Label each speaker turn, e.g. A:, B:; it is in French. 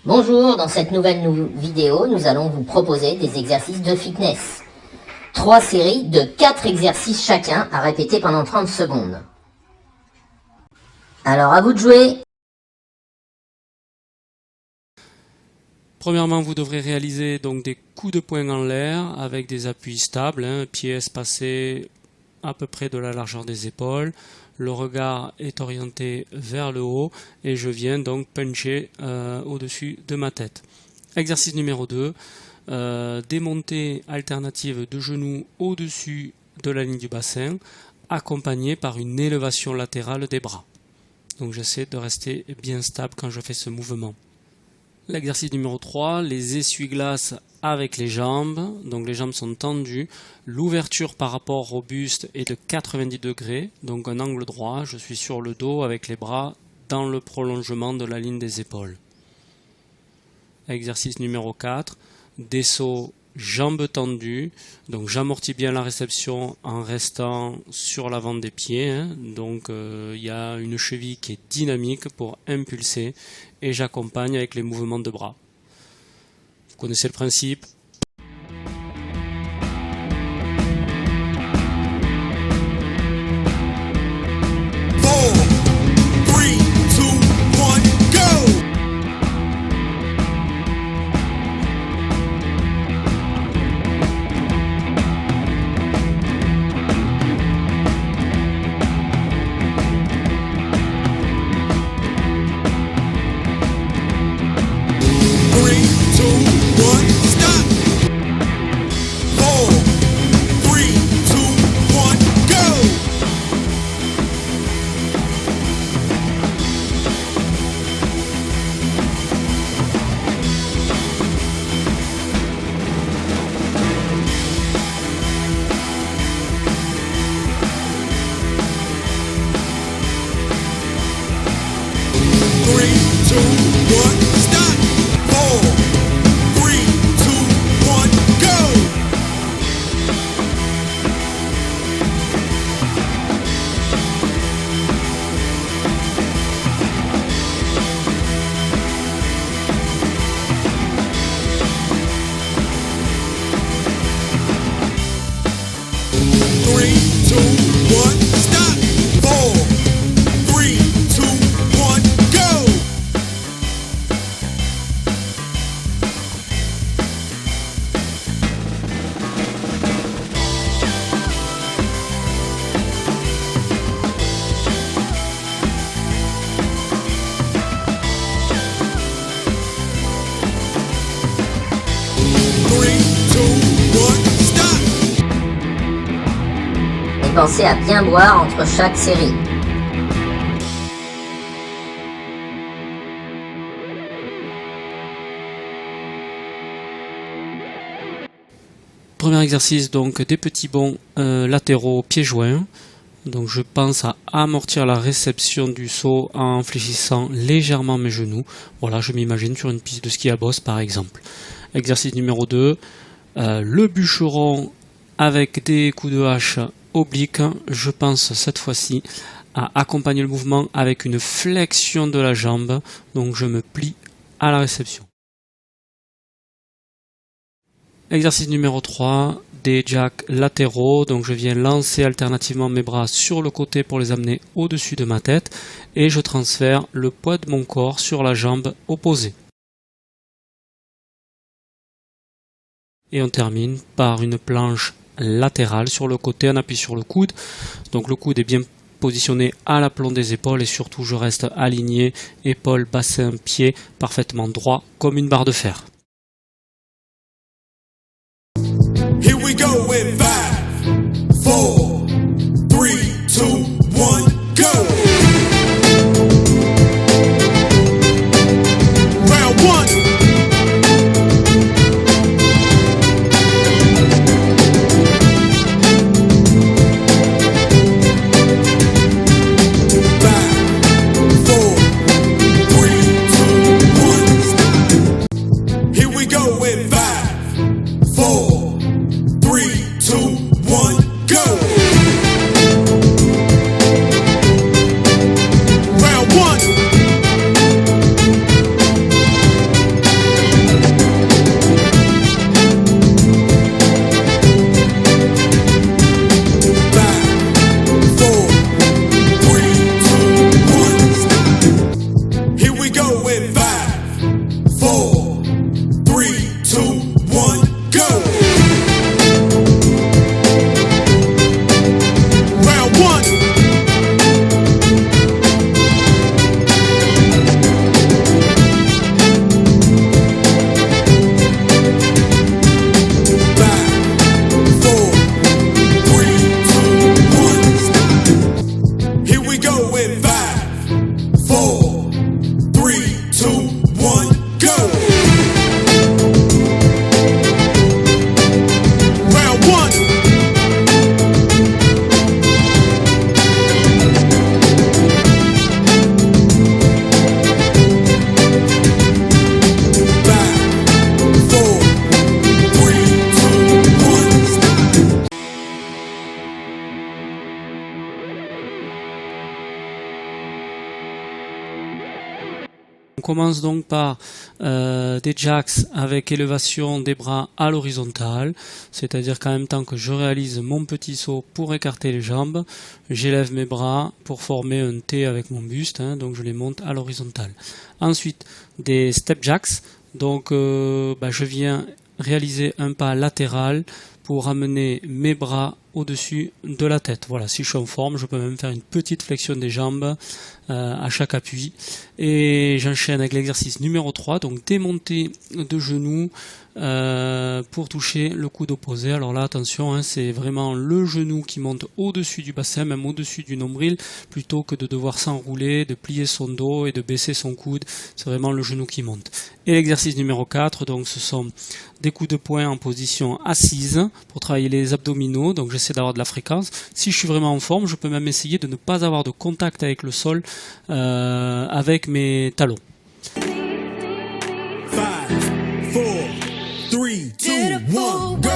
A: Bonjour, dans cette nouvelle vidéo, nous allons vous proposer des exercices de fitness. 3 séries de 4 exercices chacun à répéter pendant 30 secondes. Alors à vous de jouer!
B: Premièrement, vous devrez réaliser donc des coups de poing en l'air avec des appuis stables, pieds espacés à peu près de la largeur des épaules. Le regard est orienté vers le haut et je viens donc puncher au-dessus de ma tête. Exercice numéro 2, démontée alternative de genoux au-dessus de la ligne du bassin, accompagnée par une élévation latérale des bras. Donc j'essaie de rester bien stable quand je fais ce mouvement. L'exercice numéro 3, les essuie-glaces avec les jambes. Donc les jambes sont tendues. L'ouverture par rapport au buste est de 90 degrés, donc un angle droit. Je suis sur le dos avec les bras dans le prolongement de la ligne des épaules. Exercice numéro 4, des sauts jambes tendues. Donc j'amortis bien la réception en restant sur l'avant des pieds. Donc il y a une cheville qui est dynamique pour impulser et j'accompagne avec les mouvements de bras. Vous connaissez le principe.
A: Pensez à bien boire entre chaque série.
B: Premier exercice, donc des petits bonds latéraux pieds joints. Donc je pense à amortir la réception du saut en fléchissant légèrement mes genoux. Voilà, je m'imagine sur une piste de ski à bosse par exemple. Exercice numéro 2, le bûcheron avec des coups de hache oblique. Je pense cette fois-ci à accompagner le mouvement avec une flexion de la jambe, donc je me plie à la réception. Exercice numéro 3, des jacks latéraux, donc je viens lancer alternativement mes bras sur le côté pour les amener au-dessus de ma tête et je transfère le poids de mon corps sur la jambe opposée. Et on termine par une planche latérale sur le côté, on appuie sur le coude, donc le coude est bien positionné à l'aplomb des épaules et surtout je reste aligné, épaules, bassin, pied parfaitement droit comme une barre de fer. Here we go with 5, 4, 3, 2, 1, go! Here we go with 5, 4, 3, 2,
C: in 5, 4, 3, 2, 1, go. Round 1.
B: On commence donc par des jacks avec élévation des bras à l'horizontale, c'est-à-dire qu'en même temps que je réalise mon petit saut pour écarter les jambes, j'élève mes bras pour former un T avec mon buste, donc je les monte à l'horizontale. Ensuite, des step jacks, donc je viens réaliser un pas latéral pour amener mes bras au-dessus de la tête. Voilà, si je suis en forme, je peux même faire une petite flexion des jambes à chaque appui. Et j'enchaîne avec l'exercice numéro 3, donc démonter de genoux pour toucher le coude opposé. Alors là, attention, c'est vraiment le genou qui monte au-dessus du bassin, même au-dessus du nombril, plutôt que de devoir s'enrouler, de plier son dos et de baisser son coude. C'est vraiment le genou qui monte. Et l'exercice numéro 4, donc ce sont des coups de poing en position assise pour travailler les abdominaux, donc j'essaie d'avoir de la fréquence. Si je suis vraiment en forme, je peux même essayer de ne pas avoir de contact avec le sol avec mes talons.
C: 5, 4, 3, 2, 1, go.